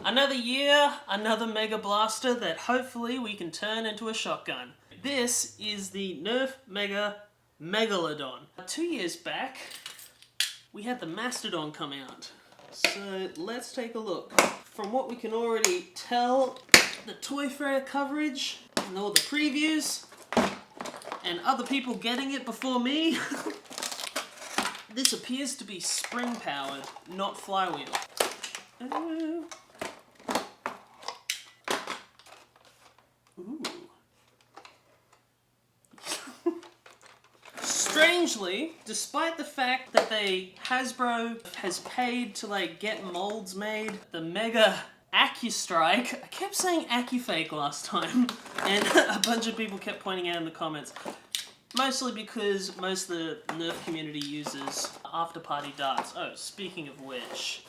Another year, another Mega Blaster that hopefully we can turn into a shotgun. This is the Nerf Megalodon. 2 years back, we had the Mastodon come out. So let's take a look. From what we can already tell, the Toy Fair coverage and all the previews and other people getting it before me, this appears to be spring powered, not flywheel. Ooh. Strangely, despite the fact that Hasbro has paid to like get molds made, the Mega AccuStrike, I kept saying AccuFake last time, and a bunch of people kept pointing out in the comments, mostly because most of the Nerf community uses after-party darts. Oh, speaking of which,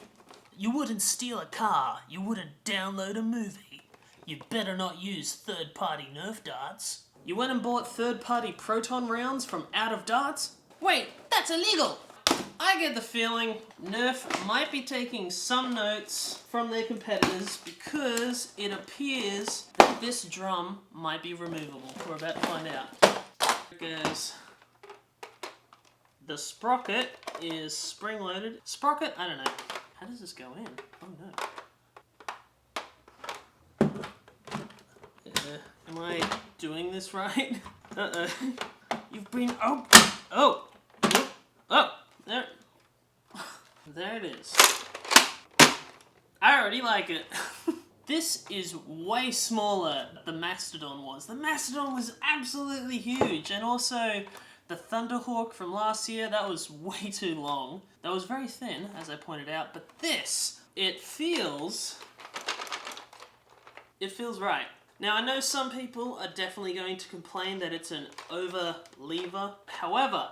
you wouldn't steal a car, you wouldn't download a movie. You'd better not use third-party Nerf darts. You went and bought third-party proton rounds from out of darts? Wait, that's illegal! I get the feeling Nerf might be taking some notes from their competitors because it appears that this drum might be removable. We're about to find out. There it goes. The sprocket is spring-loaded. Sprocket? I don't know. How does this go in? Oh no. Am I doing this right? Uh-oh. You've been... Oh! There it is. I already like it. This is way smaller than the Mastodon was. The Mastodon was absolutely huge, and also the Thunderhawk from last year, that was way too long. That was very thin, as I pointed out, but this, it feels right. Now, I know some people are definitely going to complain that it's an over lever. However,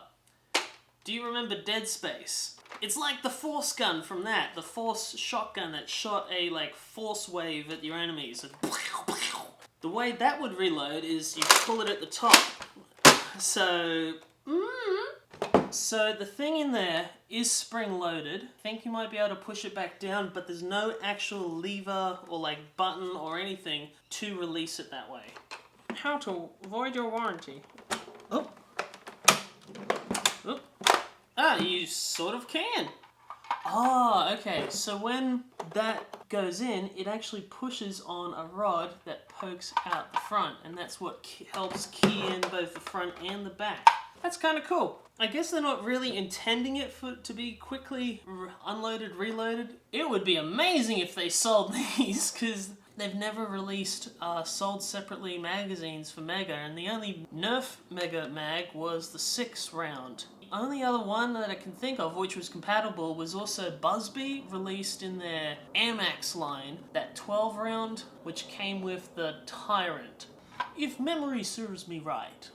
do you remember Dead Space? It's like the force gun from that, the force shotgun that shot a like force wave at your enemies. The way that would reload is you pull it at the top. So the thing in there is spring-loaded. I think you might be able to push it back down, but there's no actual lever or like button or anything to release it that way. How to void your warranty? Oh. Ah, you sort of can. Ah, okay. So when that goes in, it actually pushes on a rod that pokes out the front, and that's what helps key in both the front and the back. That's kind of cool. I guess they're not really intending it to be quickly unloaded, reloaded. It would be amazing if they sold these, because they've never released sold separately magazines for Mega, and the only Nerf Mega mag was the 6 round. The only other one that I can think of which was compatible was also Busby, released in their Air Max line, that 12 round, which came with the Tyrant. If memory serves me right,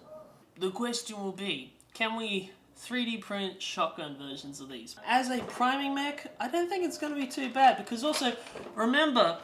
the question will be, can we 3D print shotgun versions of these? As a priming mech, I don't think it's going to be too bad, because also, remember,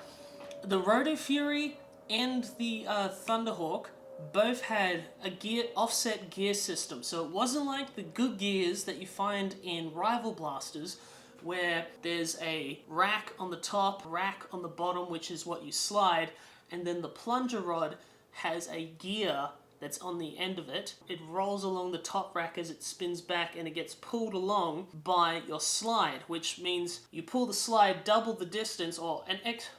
the Roto Fury and the Thunderhawk both had a offset gear system, so it wasn't like the good gears that you find in rival blasters, where there's a rack on the top, rack on the bottom, which is what you slide, and then the plunger rod has a gear that's on the end of it. It rolls along the top rack as it spins back, and it gets pulled along by your slide, which means you pull the slide double the distance, or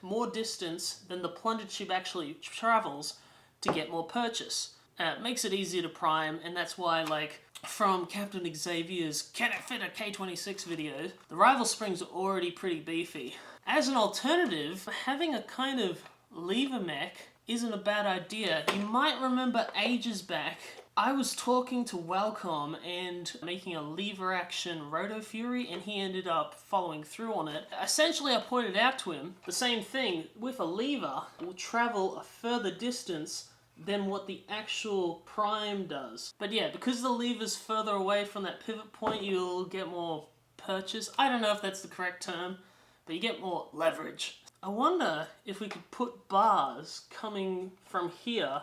more distance than the plunger tube actually travels to get more purchase. It makes it easier to prime, and that's why, like, from Captain Xavier's Can It Fit a K-26 video, the rival springs are already pretty beefy. As an alternative, having a kind of lever mech isn't a bad idea. You might remember ages back, I was talking to Welcome and making a lever action Roto Fury, and he ended up following through on it. Essentially, I pointed out to him the same thing. With a lever, it will travel a further distance than what the actual prime does. But yeah, because the lever's further away from that pivot point, you'll get more purchase. I don't know if that's the correct term, but you get more leverage. I wonder if we could put bars coming from here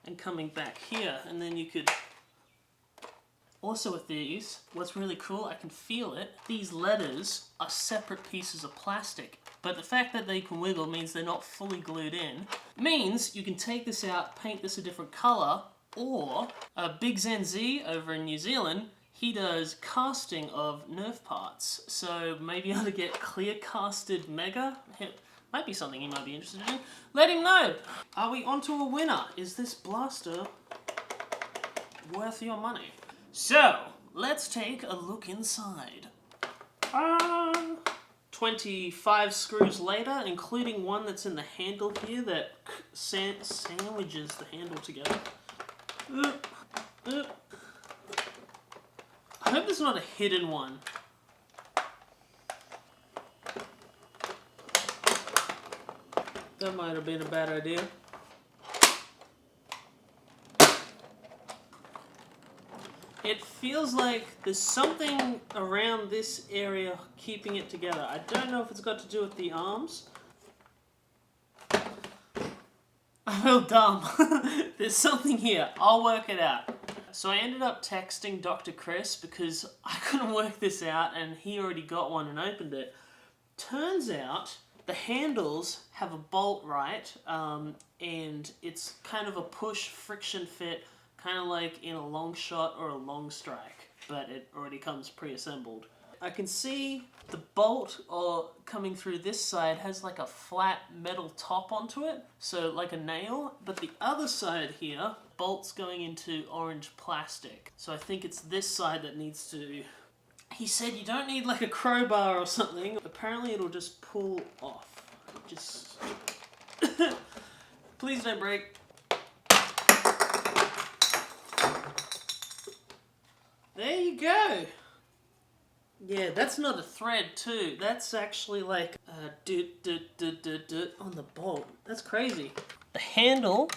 and coming back here, and then you could... Also with these, what's really cool, I can feel it, these letters are separate pieces of plastic. But the fact that they can wiggle means they're not fully glued in. Means you can take this out, paint this a different colour, or Big Zen Z over in New Zealand, he does casting of Nerf parts. So maybe you ought to get clear casted Mega. Might be something you might be interested in. Let him know. Are we onto a winner? Is this blaster worth your money? So, let's take a look inside. 25 screws later, including one that's in the handle here that sandwiches the handle together. I hope there's not a hidden one. That might have been a bad idea. It feels like there's something around this area keeping it together. I don't know if it's got to do with the arms. I feel dumb. There's something here. I'll work it out. So I ended up texting Dr. Chris because I couldn't work this out and he already got one and opened it. Turns out the handles have a bolt, right? And it's kind of a push friction fit, kind of like in a long shot or a long strike, but it already comes pre-assembled. I can see the bolt coming through this side has like a flat metal top onto it, so like a nail, but the other side here, bolt's going into orange plastic. So I think it's this side that needs to... He said you don't need like a crowbar or something. Apparently it'll just pull off. Just... Please don't break. There you go. Yeah, that's not a thread too. That's actually like on the bolt. That's crazy. The handle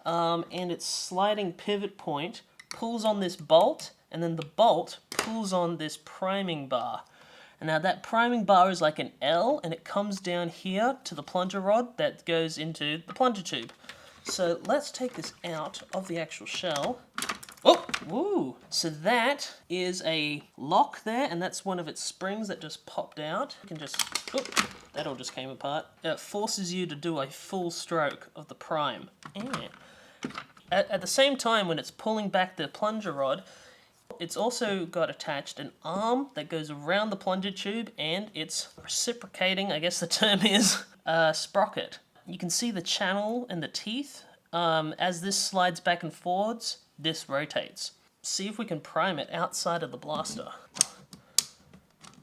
and its sliding pivot point pulls on this bolt, and then the bolt pulls on this priming bar. And now that priming bar is like an L, and it comes down here to the plunger rod that goes into the plunger tube. So let's take this out of the actual shell. Oh, woo! So that is a lock there, and that's one of its springs that just popped out. You can just, that all just came apart. It forces you to do a full stroke of the prime. Yeah. At the same time, when it's pulling back the plunger rod, it's also got attached an arm that goes around the plunger tube, and it's reciprocating, I guess the term is, sprocket. You can see the channel and the teeth. As this slides back and forwards, this rotates. See if we can prime it outside of the blaster.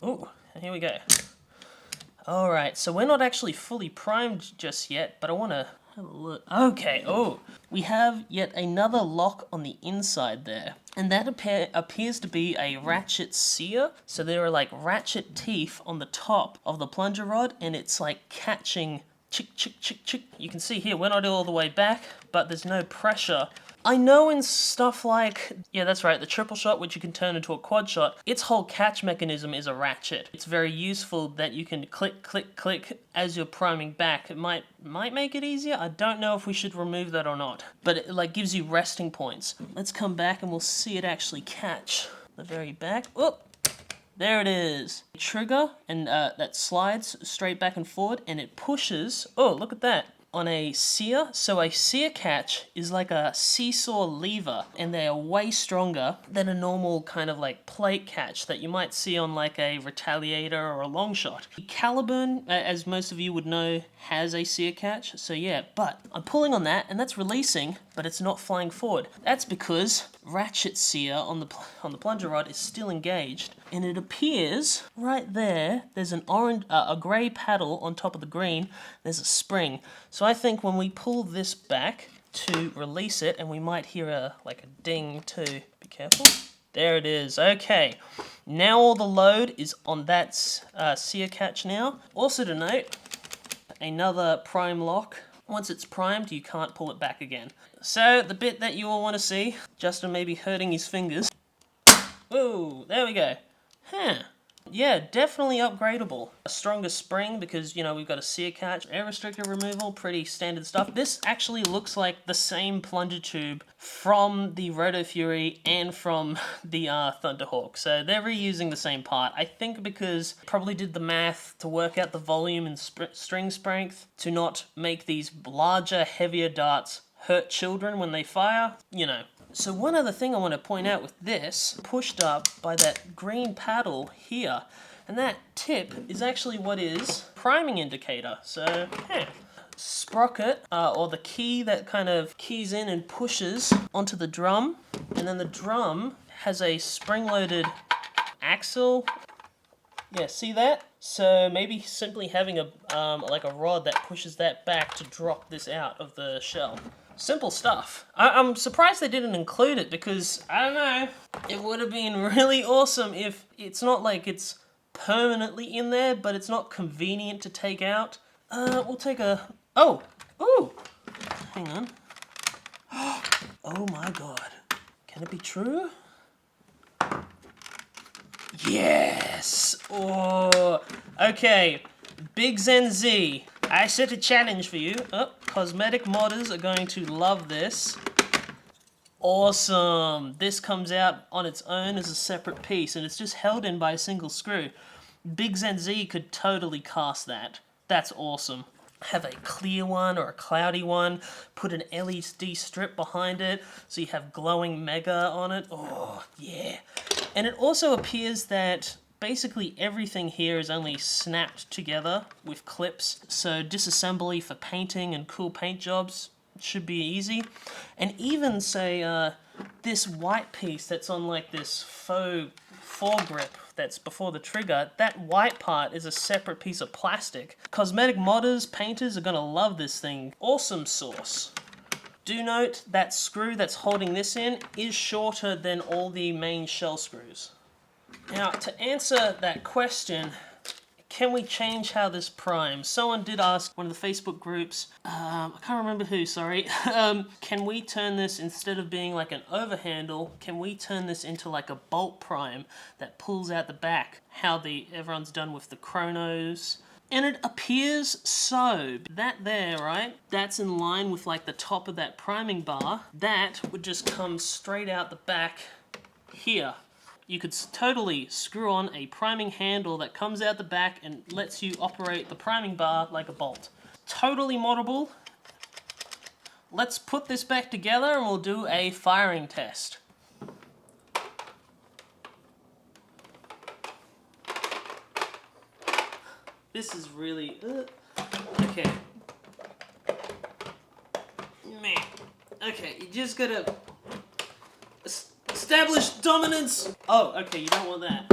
Oh, here we go. Alright, so we're not actually fully primed just yet, but I want to have a look. Okay, we have yet another lock on the inside there. And that appears to be a ratchet sear. So there are like ratchet teeth on the top of the plunger rod, and it's like catching chick, chick, chick, chick. You can see here, we're not all the way back, but there's no pressure. I know in stuff like, yeah, that's right, the triple shot, which you can turn into a quad shot, its whole catch mechanism is a ratchet. It's very useful that you can click, click, click as you're priming back. It might make it easier. I don't know if we should remove that or not, but it like gives you resting points. Let's come back and we'll see it actually catch the very back. Oh, there it is. Trigger, and that slides straight back and forward, and it pushes, oh, look at that, on a sear. So a sear catch is like a seesaw lever, and they are way stronger than a normal kind of like plate catch that you might see on like a Retaliator or a long shot. Caliburn, as most of you would know, has a sear catch, so yeah, but I'm pulling on that and that's releasing, but it's not flying forward. That's because ratchet sear on the plunger rod is still engaged, and it appears right there, there's an orange, a grey paddle on top of the green, there's a spring. So I think when we pull this back to release it, and we might hear like a ding too, be careful. There it is, okay. Now all the load is on that sear catch now. Also to note, another prime lock. Once it's primed, you can't pull it back again. So the bit that you all want to see, Justin may be hurting his fingers. Oh, there we go. Huh, Yeah, definitely upgradable. A stronger spring because, you know, we've got a sear catch, air restrictor removal, pretty standard stuff. This actually looks like the same plunger tube from the Roto Fury and from the Thunderhawk. So they're reusing the same part. I think because probably did the math to work out the volume and string strength to not make these larger, heavier darts hurt children when they fire, you know. So one other thing I want to point out with this, pushed up by that green paddle here, and that tip is actually what is priming indicator. So, yeah. Sprocket, or the key that kind of keys in and pushes onto the drum, and then the drum has a spring-loaded axle. Yeah, see that? So maybe simply having a like a rod that pushes that back to drop this out of the shell. Simple stuff. I'm surprised they didn't include it because, I don't know, it would have been really awesome if it's not like it's permanently in there, but it's not convenient to take out. We'll take a... Oh! Ooh! Hang on. Oh my god. Can it be true? Yes! Oh! Okay. Big Zen Z. I set a challenge for you. Oh, cosmetic modders are going to love this. Awesome. This comes out on its own as a separate piece, and it's just held in by a single screw. Big Zen Z could totally cast that. That's awesome. Have a clear one or a cloudy one. Put an LED strip behind it, so you have glowing Mega on it. Oh, yeah. And it also appears that basically everything here is only snapped together with clips, so disassembly for painting and cool paint jobs should be easy. And even say this white piece that's on like this faux foregrip that's before the trigger, that white part is a separate piece of plastic. Cosmetic modders, painters are gonna love this thing. Awesome sauce. Do note that screw that's holding this in is shorter than all the main shell screws. Now, to answer that question, can we change how this primes? Someone did ask one of the Facebook groups, I can't remember who, sorry, can we turn this, instead of being like an overhandle, can we turn this into like a bolt prime that pulls out the back, how everyone's done with the chronos? And it appears so. That there, right, that's in line with like the top of that priming bar. That would just come straight out the back here. You could totally screw on a priming handle that comes out the back and lets you operate the priming bar like a bolt. Totally moddable. Let's put this back together and we'll do a firing test. This is really... Okay. Man. Okay, you just gotta... Establish dominance! Oh, okay, you don't want that.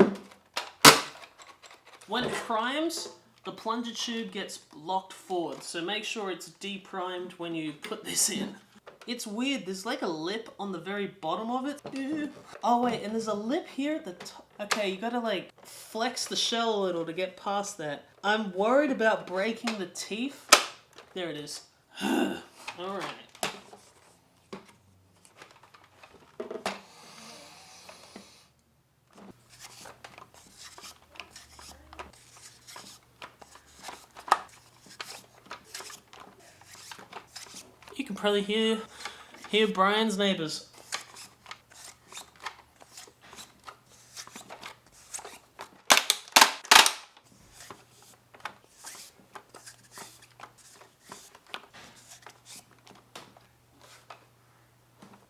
When it primes, the plunger tube gets locked forward, so make sure it's deprimed when you put this in. It's weird, there's like a lip on the very bottom of it. Oh wait, and there's a lip here at the top. Okay, you gotta like flex the shell a little to get past that. I'm worried about breaking the teeth. There it is. Alright. You can probably hear Brian's neighbors.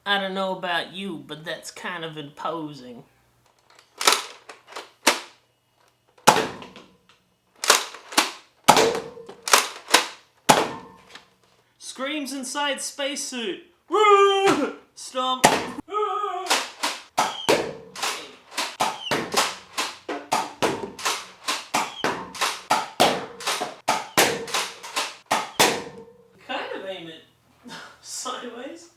I don't know about you, but that's kind of imposing. Screams inside spacesuit. Woo! Stomp. Kind of aim it sideways.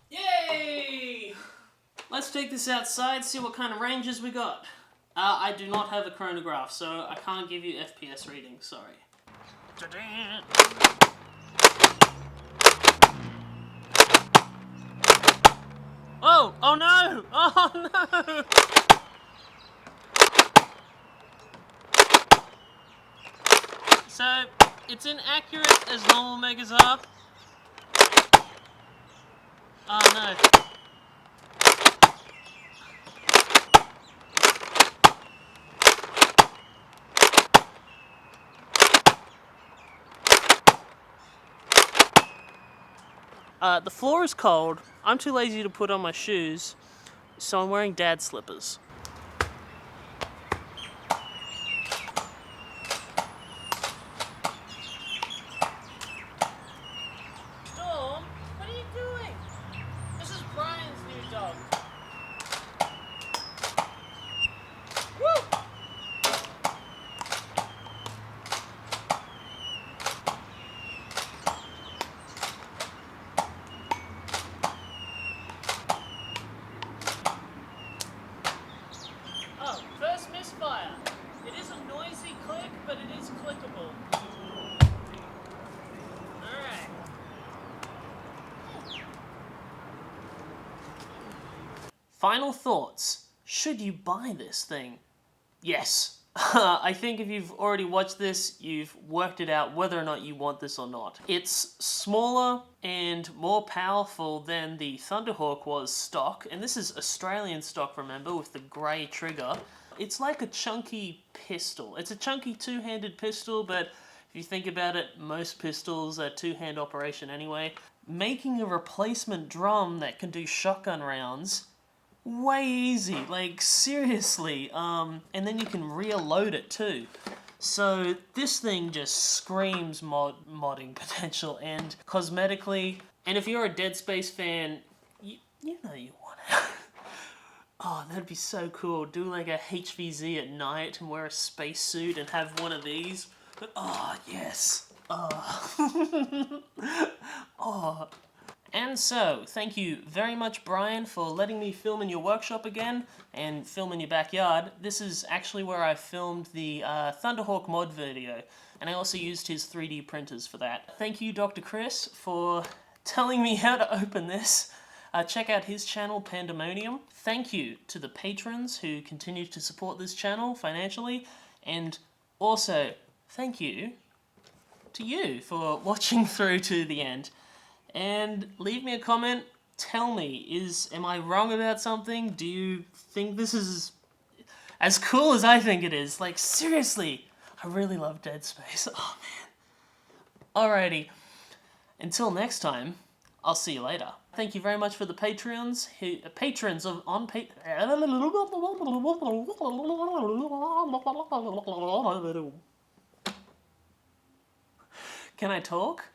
Yay! Let's take this outside, see what kind of ranges we got. I do not have a chronograph, so I can't give you FPS readings, sorry. Oh! Oh no! Oh no! So, it's inaccurate as normal Megas are. Oh no. The floor is cold. I'm too lazy to put on my shoes, so I'm wearing dad slippers. Storm, what are you doing? This is Brian's new dog. Woo! Oh, first misfire. It is a noisy click, but it is clickable. Alright. Final thoughts. Should you buy this thing? Yes. I think if you've already watched this, you've worked it out whether or not you want this or not. It's smaller and more powerful than the Thunderhawk was stock, and this is Australian stock, remember, with the grey trigger. It's like a chunky pistol. It's a chunky two-handed pistol, but if you think about it, most pistols are two-hand operation anyway. Making a replacement drum that can do shotgun rounds, way easy, like seriously, and then you can reload it too. So this thing just screams modding potential and cosmetically, and if you're a Dead Space fan, you know you want it. Oh, that'd be so cool. Do like a HVZ at night and wear a spacesuit and have one of these. But oh, yes. Oh. Oh. And so, thank you very much, Brian, for letting me film in your workshop again and film in your backyard. This is actually where I filmed the Thunderhawk mod video, and I also used his 3D printers for that. Thank you, Dr. Chris, for telling me how to open this. Check out his channel, Pandemonium. Thank you to the patrons who continue to support this channel financially, and also thank you to you for watching through to the end. And leave me a comment. Tell me, am I wrong about something? Do you think this is as cool as I think it is? Like, seriously, I really love Dead Space. Oh, man. Alrighty. Until next time, I'll see you later. Thank you very much for the patrons on Can I talk?